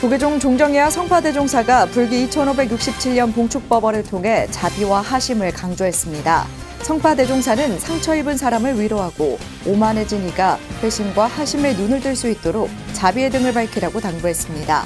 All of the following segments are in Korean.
조계종 종정이하 성파대종사가 불기 2567년 봉축법원을 통해 자비와 하심을 강조했습니다. 성파대종사는 상처 입은 사람을 위로하고 오만해진 이가 회심과 하심의 눈을 뜰 수 있도록 자비의 등을 밝히라고 당부했습니다.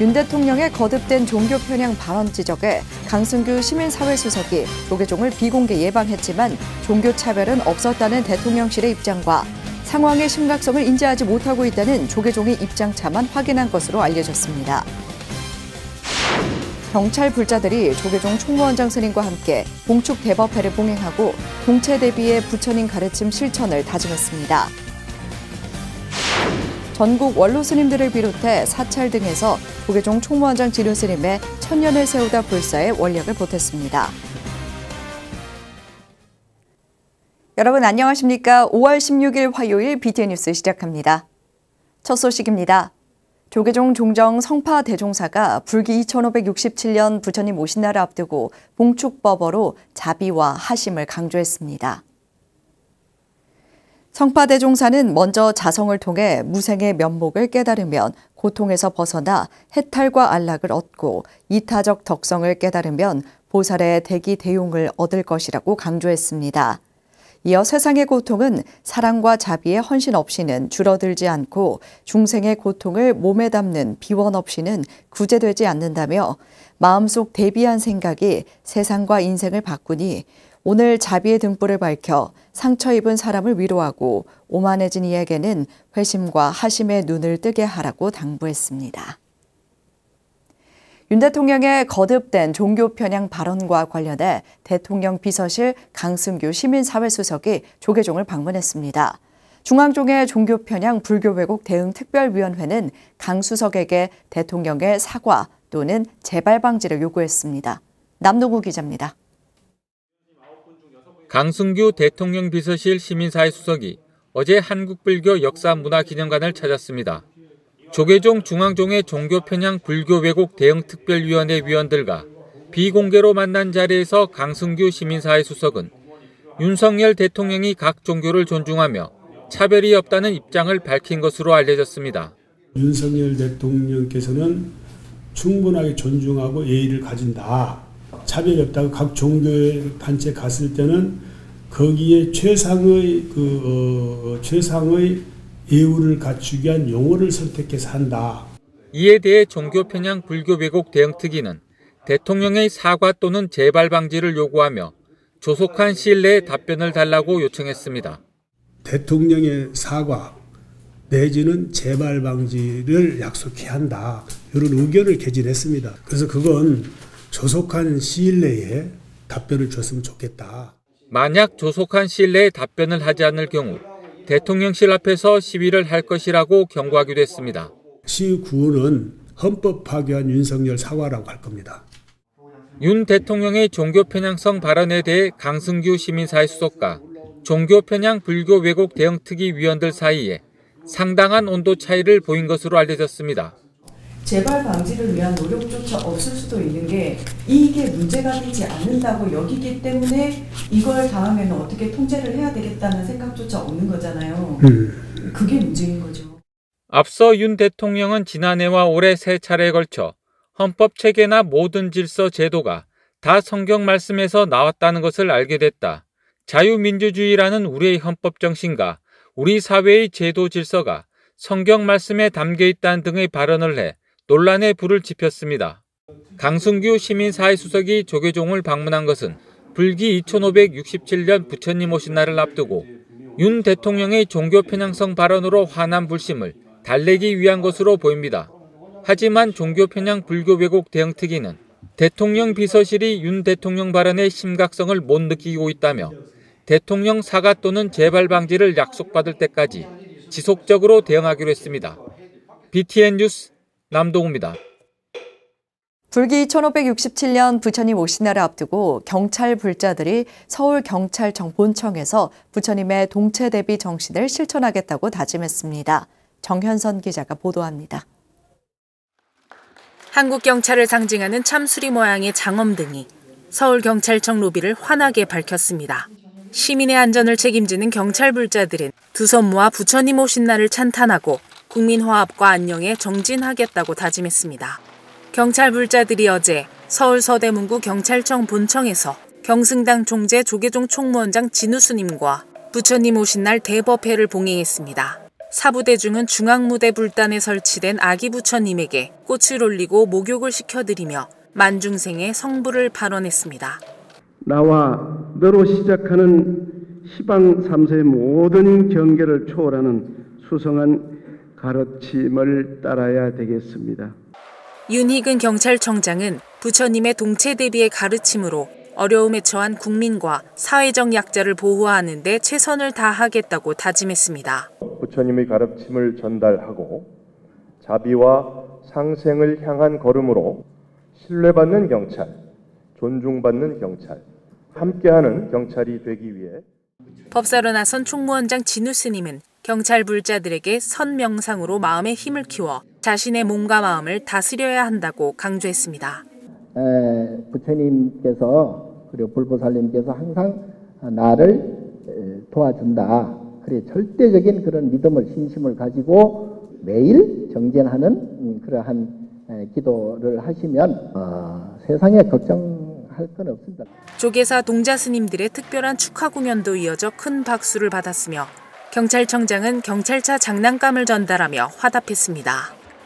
윤 대통령의 거듭된 종교 편향 발언 지적에 강승규 시민사회수석이 조계종을 비공개 예방했지만 종교 차별은 없었다는 대통령실의 입장과 상황의 심각성을 인지하지 못하고 있다는 조계종의 입장차만 확인한 것으로 알려졌습니다. 경찰 불자들이 조계종 총무원장 스님과 함께 봉축 대법회를 봉행하고 동체 대비의 부처님 가르침 실천을 다짐했습니다. 전국 원로 스님들을 비롯해 사찰 등에서 조계종 총무원장 진료 스님의 천년을 세우다 불사에 원력을 보탰습니다. 여러분 안녕하십니까? 5월 16일 화요일 BTN 뉴스 시작합니다. 첫 소식입니다. 조계종 종정 성파대종사가 불기 2567년 부처님 오신 날을 앞두고 봉축법어로 자비와 하심을 강조했습니다. 성파대종사는 먼저 자성을 통해 무생의 면목을 깨달으면 고통에서 벗어나 해탈과 안락을 얻고 이타적 덕성을 깨달으면 보살의 대기 대용을 얻을 것이라고 강조했습니다. 이어 세상의 고통은 사랑과 자비의 헌신 없이는 줄어들지 않고 중생의 고통을 몸에 담는 비원 없이는 구제되지 않는다며 마음속 대비한 생각이 세상과 인생을 바꾸니 오늘 자비의 등불을 밝혀 상처 입은 사람을 위로하고 오만해진 이에게는 회심과 하심의 눈을 뜨게 하라고 당부했습니다. 윤 대통령의 거듭된 종교 편향 발언과 관련해 대통령 비서실 강승규 시민사회수석이 조계종을 방문했습니다. 중앙종의 종교 편향 불교 왜곡 대응 특별위원회는 강 수석에게 대통령의 사과 또는 재발 방지를 요구했습니다. 남동우 기자입니다. 강승규 대통령 비서실 시민사회수석이 어제 한국불교 역사문화기념관을 찾았습니다. 조계종 중앙종의 종교 편향 불교 왜곡 대응 특별위원회 위원들과 비공개로 만난 자리에서 강승규 시민사회수석은 윤석열 대통령이 각 종교를 존중하며 차별이 없다는 입장을 밝힌 것으로 알려졌습니다. 윤석열 대통령께서는 충분하게 존중하고 예의를 가진다. 차별이 없다고 각 종교의 단체 갔을 때는 거기에 최상의 예우를 갖추기 위한 용어를 선택해서 한다. 이에 대해 종교 편향 불교 왜곡 대응 특위는 대통령의 사과 또는 재발 방지를 요구하며 조속한 시일 내에 답변을 달라고 요청했습니다. 대통령의 사과 내지는 재발 방지를 약속해야 한다. 이런 의견을 개진했습니다. 그래서 그건 조속한 시일 내에 답변을 줬으면 좋겠다. 만약 조속한 시일 내에 답변을 하지 않을 경우 대통령실 앞에서 시위를 할 것이라고 경고하기도 했습니다. 시위 구호는 헌법 파괴한 윤석열 사과라고 할 겁니다. 윤 대통령의 종교 편향성 발언에 대해 강승규 시민사회수석과 종교 편향 불교 왜곡 대응 특위 위원들 사이에 상당한 온도 차이를 보인 것으로 알려졌습니다. 재발 방지를 위한 노력조차 없을 수도 있는 게 이게 문제가 되지 않는다고 여기기 때문에 이걸 다음에는 어떻게 통제를 해야 되겠다는 생각조차 없는 거잖아요. 그게 문제인 거죠. 앞서 윤 대통령은 지난해와 올해 세 차례에 걸쳐 헌법 체계나 모든 질서 제도가 다 성경 말씀에서 나왔다는 것을 알게 됐다. 자유민주주의라는 우리의 헌법 정신과 우리 사회의 제도 질서가 성경 말씀에 담겨 있다는 등의 발언을 해 논란의 불을 지폈습니다. 강승규 시민사회수석이 조계종을 방문한 것은 불기 2567년 부처님 오신 날을 앞두고 윤 대통령의 종교 편향성 발언으로 화난 불심을 달래기 위한 것으로 보입니다. 하지만 종교 편향 불교 왜곡 대응 특위는 대통령 비서실이 윤 대통령 발언의 심각성을 못 느끼고 있다며 대통령 사과 또는 재발 방지를 약속받을 때까지 지속적으로 대응하기로 했습니다. BTN 뉴스 남동우입니다. 불기 1567년 부처님 오신 날을 앞두고 경찰 불자들이 서울경찰청 본청에서 부처님의 동체 대비 정신을 실천하겠다고 다짐했습니다. 정현선 기자가 보도합니다. 한국 경찰을 상징하는 참수리 모양의 장엄등이 서울경찰청 로비를 환하게 밝혔습니다. 시민의 안전을 책임지는 경찰 불자들은 두 손 모아 부처님 오신 날을 찬탄하고 국민 화합과 안녕에 정진하겠다고 다짐했습니다. 경찰 불자들이 어제 서울 서대문구 경찰청 본청에서 경승당 총재 조계종 총무원장 진우스님과 부처님 오신 날 대법회를 봉행했습니다. 사부대중은 중앙무대 불단에 설치된 아기 부처님에게 꽃을 올리고 목욕을 시켜드리며 만중생의 성부를 발언했습니다. 나와 너로 시작하는 시방 3세의 모든 경계를 초월하는 수성한 가르침을 따라야 되겠습니다. 윤희근 경찰청장은 부처님의 동체 대비의 가르침으로 어려움에 처한 국민과 사회적 약자를 보호하는 데 최선을 다하겠다고 다짐했습니다. 부처님의 가르침을 전달하고 자비와 상생을 향한 걸음으로 신뢰받는 경찰, 존중받는 경찰, 함께하는 경찰이 되기 위해 법사로 나선 총무원장 진우스님은 경찰 불자들에게 선명상으로 마음의 힘을 키워 자신의 몸과 마음을 다스려야 한다고 강조했습니다. 부처님께서 그리고 불보살님께서 항상 나를 도와준다. 그래 절대적인 그런 믿음을 신심을 가지고 매일 정진하는 그러한 기도를 하시면 세상에 걱정할 건 없습니다. 조계사 동자 스님들의 특별한 축하 공연도 이어져 큰 박수를 받았으며 경찰청장은 경찰차 장난감을 전달하며 화답했습니다.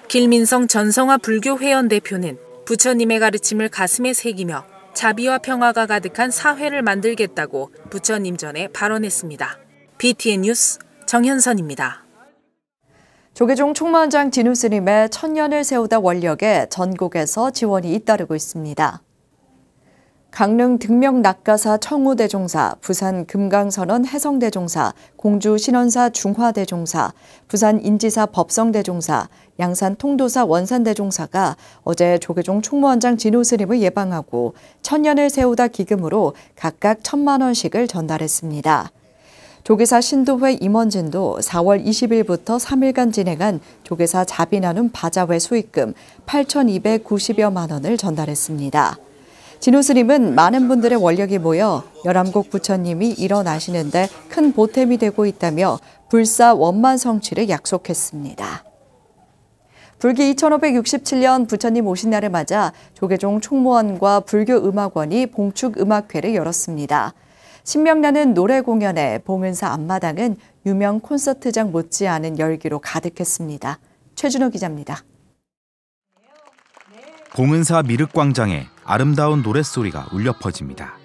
길민성 전성화 불교회원 대표는 부처님의 가르침을 가슴에 새기며 자비와 평화가 가득한 사회를 만들겠다고 부처님 전에 발언했습니다. BTN 뉴스 정현선입니다. 조계종 총무원장 진우스님의 천년을 세우다 원력에 전국에서 지원이 잇따르고 있습니다. 강릉 등명 낙가사 청우대종사, 부산 금강선원 해성대종사, 공주 신원사 중화대종사, 부산 인지사 법성대종사, 양산 통도사 원산대종사가 어제 조계종 총무원장 진우스님을 예방하고 천년을 세우다 기금으로 각각 1,000만 원씩을 전달했습니다. 조계사 신도회 임원진도 4월 20일부터 3일간 진행한 조계사 자비나눔 바자회 수익금 8,290여만 원을 전달했습니다. 진우스님은 많은 분들의 원력이 모여 열암국 부처님이 일어나시는데 큰 보탬이 되고 있다며 불사 원만 성취를 약속했습니다. 불기 2567년 부처님 오신 날을 맞아 조계종 총무원과 불교음악원이 봉축음악회를 열었습니다. 신명나는 노래 공연에 봉은사 앞마당은 유명 콘서트장 못지않은 열기로 가득했습니다. 최준호 기자입니다. 봉은사 미륵광장에 아름다운 노랫소리가 울려 퍼집니다.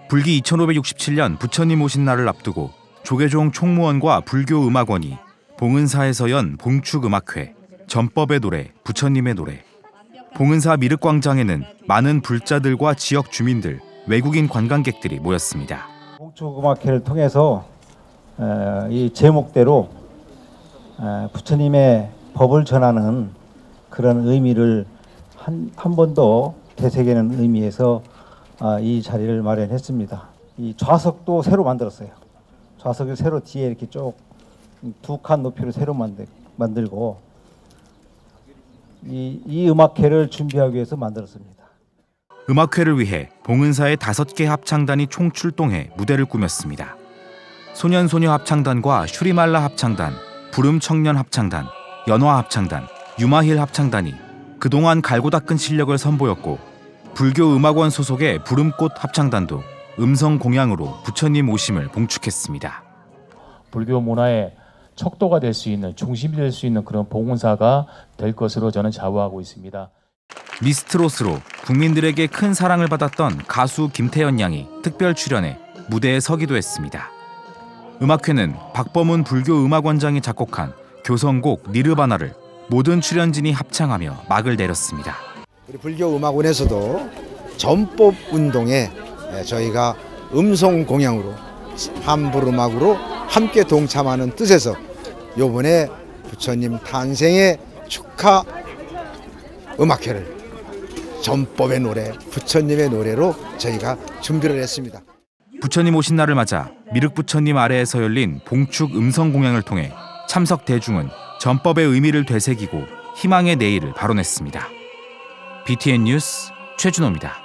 불기 2567년 부처님 오신 날을 앞두고 조계종 총무원과 불교음악원이 봉은사에서 연 봉축음악회, 전법의 노래, 부처님의 노래, 봉은사 미륵광장에는 많은 불자들과 지역 주민들, 외국인 관광객들이 모였습니다. 봉축음악회를 통해서 이 제목대로 부처님의 법을 전하는 그런 의미를 한 번 더 되새기는 의미에서 이 자리를 마련했습니다. 이 좌석도 새로 만들었어요. 좌석을 새로 뒤에 이렇게 쭉 2칸 높이로 새로 만들고 이 음악회를 준비하기 위해서 만들었습니다. 음악회를 위해 봉은사의 5개 합창단이 총출동해 무대를 꾸몄습니다. 소년소녀 합창단과 슈리말라 합창단, 부름청년 합창단, 연화 합창단, 유마힐 합창단이 그동안 갈고 닦은 실력을 선보였고 불교음악원 소속의 부름꽃 합창단도 음성 공양으로 부처님 오심을 봉축했습니다. 불교 문화의 척도가 될 수 있는, 중심이 될 수 있는 그런 봉은사가 될 것으로 저는 자부하고 있습니다. 미스트롯으로 국민들에게 큰 사랑을 받았던 가수 김태연 양이 특별 출연해 무대에 서기도 했습니다. 음악회는 박범훈 불교음악원장이 작곡한 교성곡 니르바나를 모든 출연진이 합창하며 막을 내렸습니다. 우리 불교음악원에서도 전법 운동에 저희가 음성 공양으로 함부름악으로 함께 동참하는 뜻에서 이번에 부처님 탄생의 축하 음악회를 전법의 노래, 부처님의 노래로 저희가 준비를 했습니다. 부처님 오신 날을 맞아 미륵부처님 아래에서 열린 봉축 음성 공양을 통해 참석 대중은 전법의 의미를 되새기고 희망의 내일을 발언했습니다. BTN 뉴스 최준호입니다.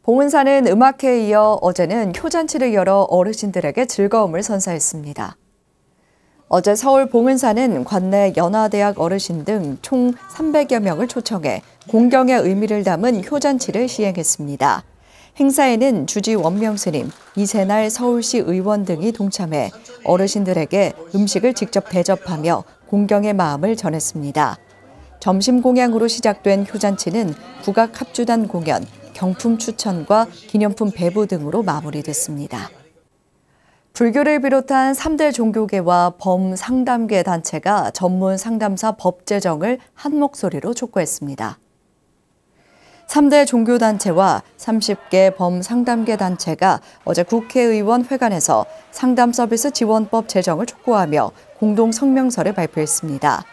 봉은사는 음악회에 이어 어제는 효잔치를 열어 어르신들에게 즐거움을 선사했습니다. 어제 서울 봉은사는 관내 연화대학 어르신 등 총 300여 명을 초청해 공경의 의미를 담은 효잔치를 시행했습니다. 행사에는 주지 원명 스님, 이세날 서울시 의원 등이 동참해 어르신들에게 음식을 직접 대접하며 공경의 마음을 전했습니다. 점심 공양으로 시작된 효잔치는 국악 합주단 공연, 경품 추천과 기념품 배부 등으로 마무리됐습니다. 불교를 비롯한 3대 종교계와 범상담계 단체가 전문 상담사 법 제정을 한 목소리로 촉구했습니다. 3대 종교단체와 30개 범상담계 단체가 어제 국회의원 회관에서 상담서비스 지원법 제정을 촉구하며 공동 성명서를 발표했습니다.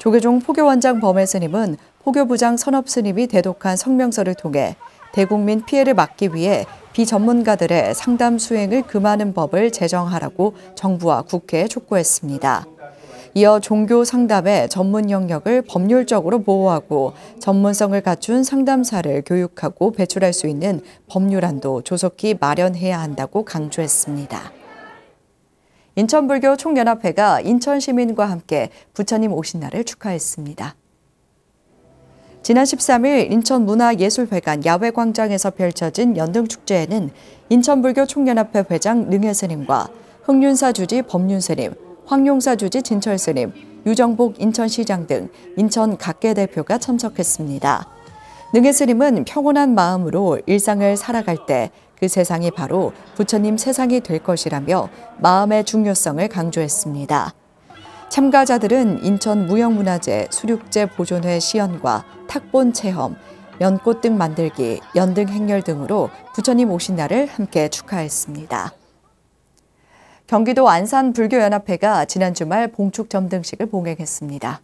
조계종 포교원장 범해 스님은 포교부장 선업 스님이 대독한 성명서를 통해 대국민 피해를 막기 위해 비전문가들의 상담 수행을 금하는 법을 제정하라고 정부와 국회에 촉구했습니다. 이어 종교 상담의 전문 영역을 법률적으로 보호하고 전문성을 갖춘 상담사를 교육하고 배출할 수 있는 법률안도 조속히 마련해야 한다고 강조했습니다. 인천불교 총연합회가 인천 시민과 함께 부처님 오신 날을 축하했습니다. 지난 13일 인천문화예술회관 야외광장에서 펼쳐진 연등축제에는 인천불교 총연합회 회장 능혜스님과 흥윤사 주지 법륜스님, 황용사 주지 진철스님, 유정복 인천시장 등 인천 각계 대표가 참석했습니다. 능혜스님은 평온한 마음으로 일상을 살아갈 때 그 세상이 바로 부처님 세상이 될 것이라며 마음의 중요성을 강조했습니다. 참가자들은 인천 무형문화재 수륙제 보존회 시연과 탁본 체험, 연꽃 등 만들기, 연등 행렬 등으로 부처님 오신 날을 함께 축하했습니다. 경기도 안산불교연합회가 지난 주말 봉축 점등식을 봉행했습니다.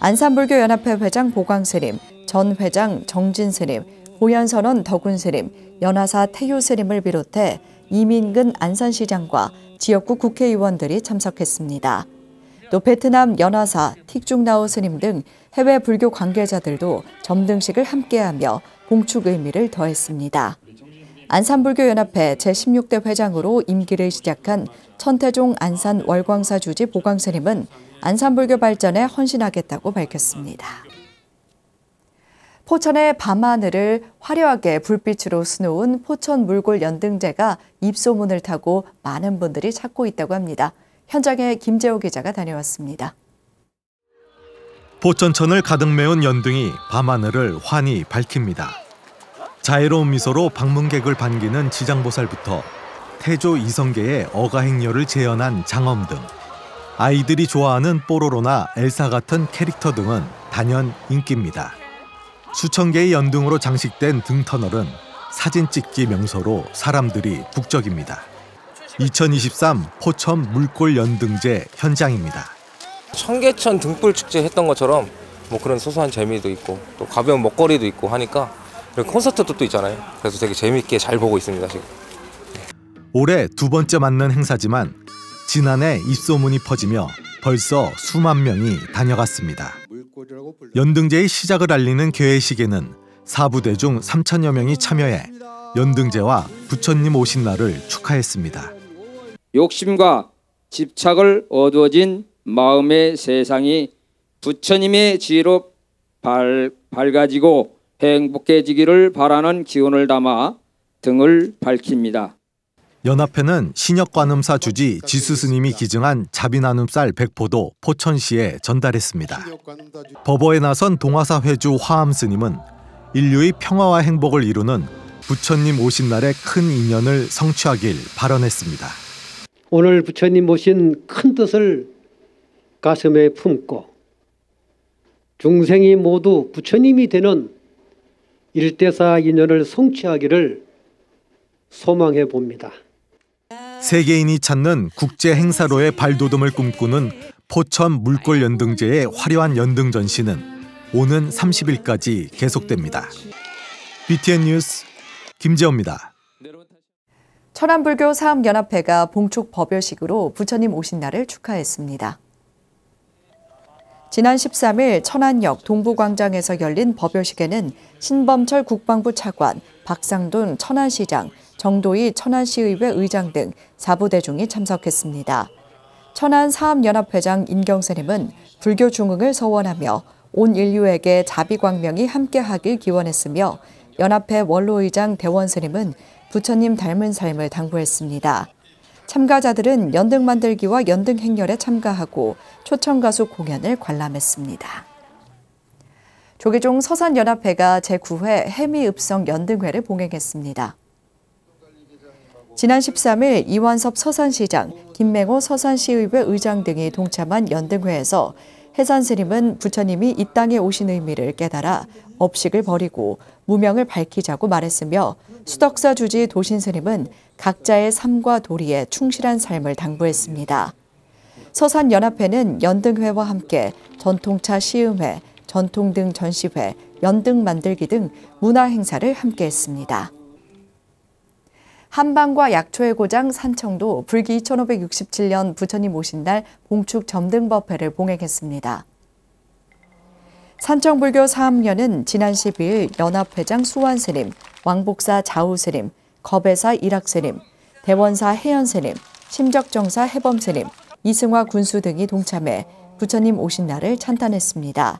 안산불교연합회 회장 보광스님, 전 회장 정진스님, 보현선원 덕운스님, 연화사 태효스님을 비롯해 이민근 안산시장과 지역구 국회의원들이 참석했습니다. 또 베트남 연화사 틱중나오 스님 등 해외 불교 관계자들도 점등식을 함께하며 봉축 의미를 더했습니다. 안산불교연합회 제16대 회장으로 임기를 시작한 천태종 안산 월광사 주지 보광스님은 안산불교 발전에 헌신하겠다고 밝혔습니다. 포천의 밤하늘을 화려하게 불빛으로 수놓은 포천 물골 연등제가 입소문을 타고 많은 분들이 찾고 있다고 합니다. 현장에 김재호 기자가 다녀왔습니다. 포천천을 가득 메운 연등이 밤하늘을 환히 밝힙니다. 자애로운 미소로 방문객을 반기는 지장보살부터 태조 이성계의 어가행렬을 재현한 장엄 등 아이들이 좋아하는 뽀로로나 엘사 같은 캐릭터 등은 단연 인기입니다. 수천 개의 연등으로 장식된 등터널은 사진 찍기 명소로 사람들이 북적입니다. 2023 포천 물골 연등제 현장입니다. 청계천 등불 축제 했던 것처럼 뭐 그런 소소한 재미도 있고 또 가벼운 먹거리도 있고 하니까 콘서트도 또 있잖아요. 그래서 되게 재미있게 잘 보고 있습니다, 지금. 올해 두 번째 맞는 행사지만 지난해 입소문이 퍼지며 벌써 수만 명이 다녀갔습니다. 연등제의 시작을 알리는 개회식에는 사부대 중 3천여 명이 참여해 연등제와 부처님 오신 날을 축하했습니다. 욕심과 집착을 어두워진 마음의 세상이 부처님의 지혜로 밝아지고 행복해지기를 바라는 기원을 담아 등을 밝힙니다. 연합회는 신역관음사 주지 지수스님이 기증한 자비나눔쌀 100포도 포천시에 전달했습니다. 법어에 나선 동화사 회주 화암스님은 인류의 평화와 행복을 이루는 부처님 오신 날의 큰 인연을 성취하길 발언했습니다. 오늘 부처님 오신 큰 뜻을 가슴에 품고 중생이 모두 부처님이 되는 일대사 인연을 성취하기를 소망해 봅니다. 세계인이 찾는 국제 행사로의 발돋움을 꿈꾸는 포천 물골 연등제의 화려한 연등 전시는 오는 30일까지 계속됩니다. BTN 뉴스 김재호입니다. 천안불교 사업연합회가 봉축 법요식으로 부처님 오신 날을 축하했습니다. 지난 13일 천안역 동부광장에서 열린 법요식에는 신범철 국방부 차관, 박상돈 천안시장, 정도희 천안시의회 의장 등 4부대중이 참석했습니다. 천안사암연합회장 인경스님은 불교 중흥을 서원하며 온 인류에게 자비광명이 함께하길 기원했으며 연합회 원로의장 대원스님은 부처님 닮은 삶을 당부했습니다. 참가자들은 연등 만들기와 연등 행렬에 참가하고 초청가수 공연을 관람했습니다. 조계종 서산연합회가 제9회 해미읍성 연등회를 봉행했습니다. 지난 13일 이완섭 서산시장, 김맹호 서산시의회 의장 등이 동참한 연등회에서 해산스님은 부처님이 이 땅에 오신 의미를 깨달아 업식을 버리고 무명을 밝히자고 말했으며 수덕사 주지 도신스님은 각자의 삶과 도리에 충실한 삶을 당부했습니다. 서산연합회는 연등회와 함께 전통차 시음회, 전통등 전시회, 연등 만들기 등 문화행사를 함께했습니다. 한방과 약초의 고장 산청도 불기 2567년 부처님 오신 날 봉축 점등법회를 봉행했습니다. 산청불교 사암년은 지난 12일 연합회장 수완스님, 왕복사 자우스님, 겁의사 일학스님, 대원사 해연스님, 심적정사 해범스님, 이승화 군수 등이 동참해 부처님 오신 날을 찬탄했습니다.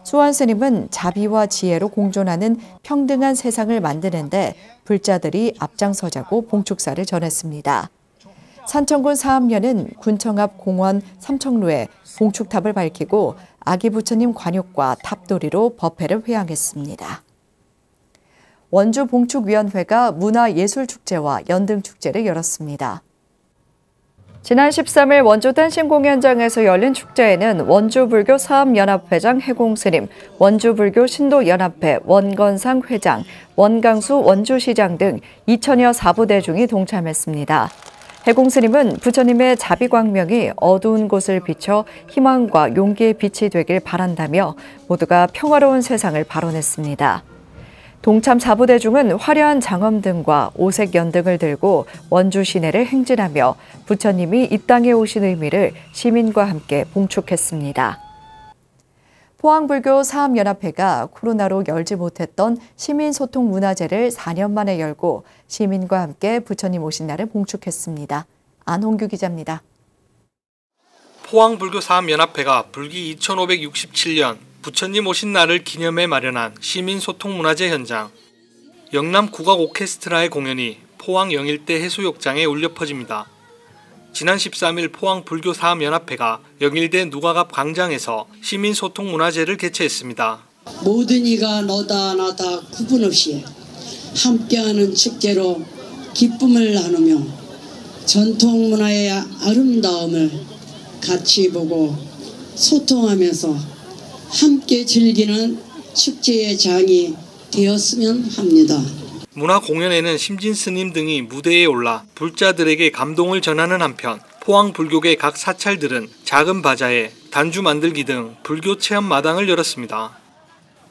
수완스님은 자비와 지혜로 공존하는 평등한 세상을 만드는데 불자들이 앞장서자고 봉축사를 전했습니다. 산청군 사암년은 군청 앞 공원 삼청로에 봉축탑을 밝히고 아기 부처님 관욕과 탑도리로 법회를 회항했습니다. 원주 봉축위원회가 문화예술축제와 연등축제를 열었습니다. 지난 13일 원주 댄싱공연장에서 열린 축제에는 원주불교 사암연합회장 해공스님, 원주불교 신도연합회 원건상 회장, 원강수 원주시장 등 2천여 사부대중이 동참했습니다. 해공스님은 부처님의 자비광명이 어두운 곳을 비춰 희망과 용기의 빛이 되길 바란다며 모두가 평화로운 세상을 발언했습니다. 동참 사부대중은 화려한 장엄 등과 오색 연등을 들고 원주 시내를 행진하며 부처님이 이 땅에 오신 의미를 시민과 함께 봉축했습니다. 포항불교 사암연합회가 코로나로 열지 못했던 시민소통문화제를 4년 만에 열고 시민과 함께 부처님 오신 날을 봉축했습니다. 안홍규 기자입니다. 포항불교 사암연합회가 불기 2567년 부처님 오신 날을 기념해 마련한 시민소통문화제 현장. 영남 국악 오케스트라의 공연이 포항 영일대 해수욕장에 울려 퍼집니다. 지난 13일 포항 불교 사암연합회가 영일대 누가갑 광장에서 시민소통문화제를 개최했습니다. 모든 이가 너다 나다 구분 없이 함께하는 축제로 기쁨을 나누며 전통문화의 아름다움을 같이 보고 소통하면서 함께 즐기는 축제의 장이 되었으면 합니다. 문화 공연에는 심진 스님 등이 무대에 올라 불자들에게 감동을 전하는 한편 포항 불교계 각 사찰들은 작은 바자회, 단주 만들기 등 불교 체험 마당을 열었습니다.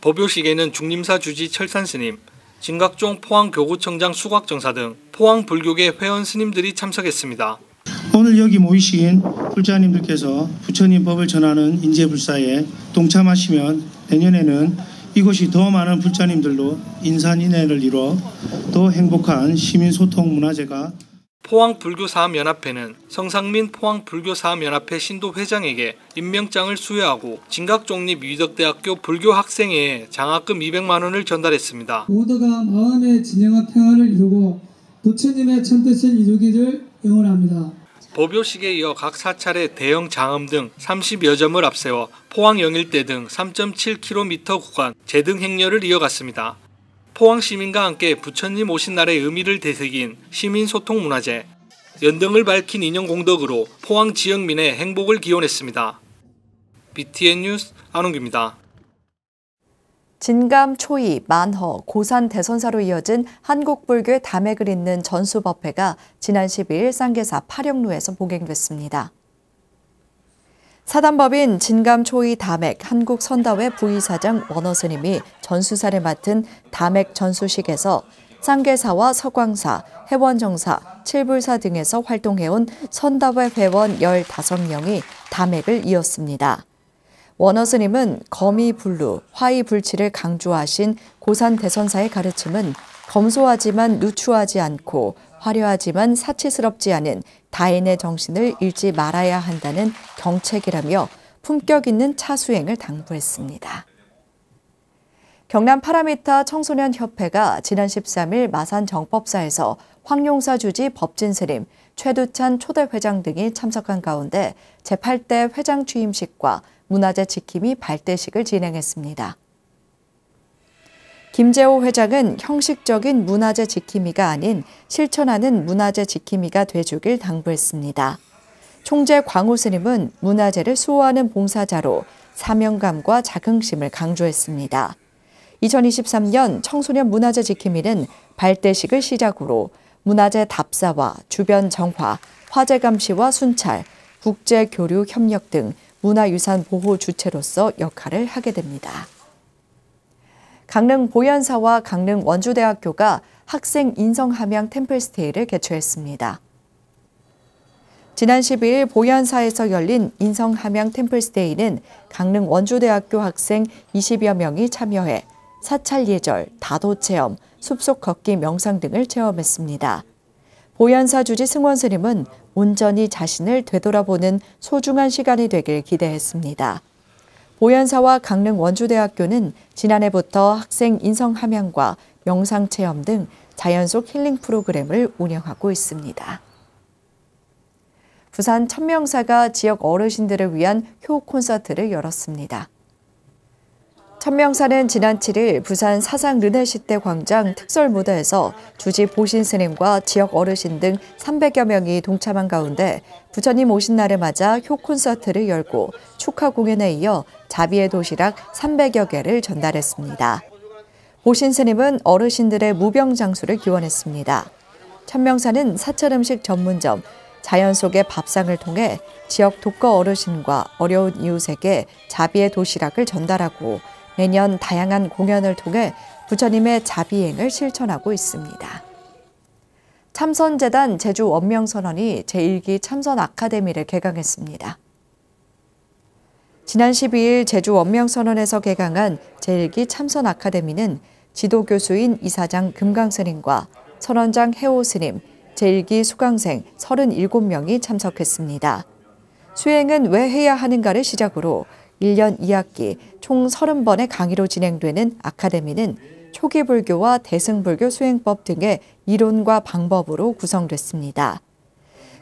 법요식에는 중림사 주지 철산 스님, 진각종 포항 교구청장 수곽정사 등 포항 불교계 회원 스님들이 참석했습니다. 오늘 여기 모이신 불자님들께서 부처님 법을 전하는 인재불사에 동참하시면 내년에는 이곳이 더 많은 불자님들로 인산인해를 이뤄 더 행복한 시민소통문화제가 포항불교사암연합회는 성상민 포항불교사암연합회 신도회장에게 임명장을 수여하고 진각종립유덕대학교 불교학생회에 장학금 200만 원을 전달했습니다. 모두가 마음의 진정한 평화를 이루고 부처님의 천뜻을 이루기를 응원합니다. 법요식에 이어 각 사찰의 대형 장엄 등 30여 점을 앞세워 포항 영일대 등 3.7km 구간 제등 행렬을 이어갔습니다. 포항 시민과 함께 부처님 오신 날의 의미를 되새긴 시민소통문화제, 연등을 밝힌 인형 공덕으로 포항 지역민의 행복을 기원했습니다. BTN 뉴스 안홍규입니다. 진감, 초이, 만허, 고산 대선사로 이어진 한국불교의 담액을 잇는 전수법회가 지난 12일 쌍계사 파령루에서 봉행됐습니다. 사단법인 진감, 초이, 담액 한국선다회 부의사장 원어스님이 전수사를 맡은 담액 전수식에서 쌍계사와 서광사, 해원정사, 칠불사 등에서 활동해온 선다회 회원 15명이 담액을 이었습니다. 원어 스님은 거미불루, 화이불치를 강조하신 고산 대선사의 가르침은 검소하지만 누추하지 않고 화려하지만 사치스럽지 않은 다인의 정신을 잃지 말아야 한다는 경책이라며 품격 있는 차수행을 당부했습니다. 경남 파라미타 청소년협회가 지난 13일 마산 정법사에서 황용사 주지 법진스님, 최두찬 초대회장 등이 참석한 가운데 제8대 회장 취임식과 문화재 지킴이 발대식을 진행했습니다. 김재호 회장은 형식적인 문화재 지킴이가 아닌 실천하는 문화재 지킴이가 돼주길 당부했습니다. 총재 광우 스님은 문화재를 수호하는 봉사자로 사명감과 자긍심을 강조했습니다. 2023년 청소년 문화재 지킴이는 발대식을 시작으로 문화재 답사와 주변 정화, 화재 감시와 순찰, 국제 교류 협력 등 문화유산 보호 주체로서 역할을 하게 됩니다. 강릉 보현사와 강릉 원주대학교가 학생 인성 함양 템플스테이를 개최했습니다. 지난 12일 보현사에서 열린 인성 함양 템플스테이는 강릉 원주대학교 학생 20여 명이 참여해 사찰 예절, 다도 체험, 숲속 걷기 명상 등을 체험했습니다. 보현사 주지 승원 스님은 온전히 자신을 되돌아보는 소중한 시간이 되길 기대했습니다. 보현사와 강릉 원주대학교는 지난해부터 학생 인성 함양과 명상 체험 등 자연 속 힐링 프로그램을 운영하고 있습니다. 부산 천명사가 지역 어르신들을 위한 효 콘서트를 열었습니다. 천명사는 지난 7일 부산 사상 르네시대 광장 특설 무대에서 주지 보신 스님과 지역 어르신 등 300여 명이 동참한 가운데 부처님 오신 날을 맞아 효 콘서트를 열고 축하 공연에 이어 자비의 도시락 300여 개를 전달했습니다. 보신 스님은 어르신들의 무병장수를 기원했습니다. 천명사는 사찰 음식 전문점 자연 속의 밥상을 통해 지역 독거 어르신과 어려운 이웃에게 자비의 도시락을 전달하고 매년 다양한 공연을 통해 부처님의 자비행을 실천하고 있습니다. 참선재단 제주 원명선언이 제1기 참선 아카데미를 개강했습니다. 지난 12일 제주 원명선언에서 개강한 제1기 참선 아카데미는 지도교수인 이사장 금강스님과 선원장 해오스님, 제1기 수강생 37명이 참석했습니다. 수행은 왜 해야 하는가를 시작으로 1년 2학기 총 30번의 강의로 진행되는 아카데미는 초기 불교와 대승불교 수행법 등의 이론과 방법으로 구성됐습니다.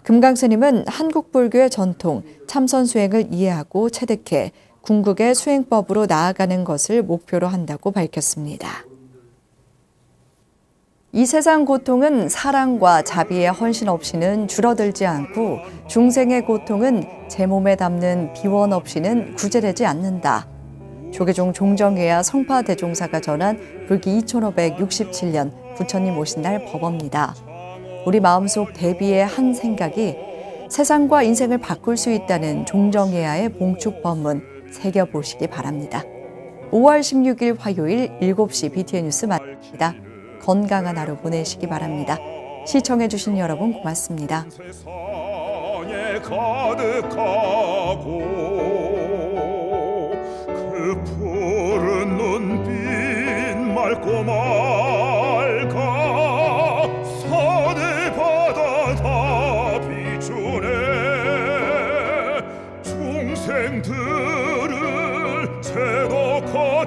금강스님은 한국 불교의 전통, 참선 수행을 이해하고 체득해 궁극의 수행법으로 나아가는 것을 목표로 한다고 밝혔습니다. 이 세상 고통은 사랑과 자비의 헌신 없이는 줄어들지 않고 중생의 고통은 제 몸에 담는 비원 없이는 구제되지 않는다. 조계종 종정회야 성파대종사가 전한 불기 2567년 부처님 오신 날 법어입니다. 우리 마음속 대비의 한 생각이 세상과 인생을 바꿀 수 있다는 종정회야의 봉축법문 새겨보시기 바랍니다. 5월 16일 화요일 7시 BTN 뉴스 마칩니다. 건강한 하루 보내시기 바랍니다. 시청해주신 여러분 고맙습니다. 그 푸른 눈빛 맑고 맑아 산에 바다 다 비추네 중생들을 채놓고